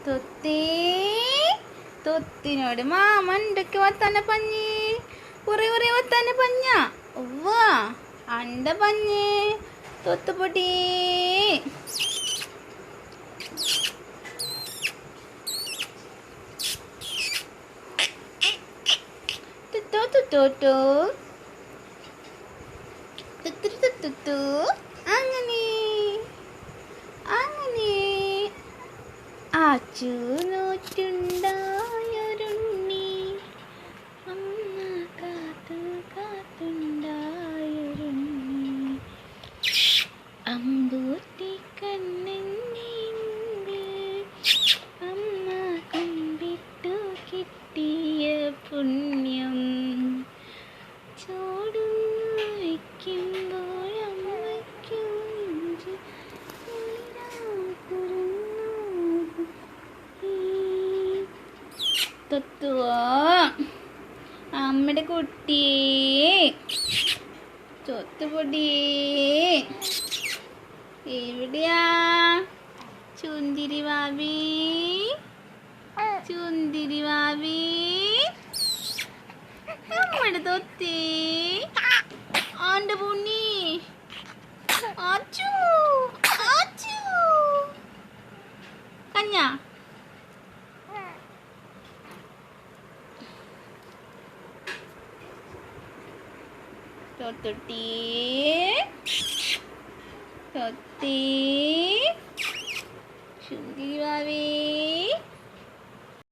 തൊത്തേ തൊത്തിനോട് mama എന്തൊക്കെ വത്താനെ പഞ്ഞി കുറെ കുറെ വത്താനെ പഞ്ഞ ഉവ്വ അണ്ട പഞ്ഞേ തൊത്തുപൊടി തുത്തോ തുത്തോട്ടോ തുത്തുരു തുത്തുത്തു അങ്ങനെ അങ്ങനെ ആച്ചു നോറ്റുണ്ടായൊരുണ്ണി അമ്മ കാത്തു കാത്തുണ്ടായൊരുണ്ണി അമ്പൂത്തി കണ്ണിൻ്റെ അമ്മ കുമ്പിട്ടു കിട്ടിയ പുണ്യം ചോടുന്നു വയ്ക്കുമ്പോഴമ്മയ്ക്കും തൊത്തുവോ അമ്മയുടെ കുട്ടിയെ തൊത്തുപൊടിയേ എവിടെയാ ചുന്തിരി വാവി ചുന്തിരി വാവി അമ്മയുടെ തൊത്തേ ആണ്ട് പുണ്ണി ആച്ചു ആച്ചു കഞ്ഞ തൊട്ടി തൊത്തി ചുന്തിരി വാവേ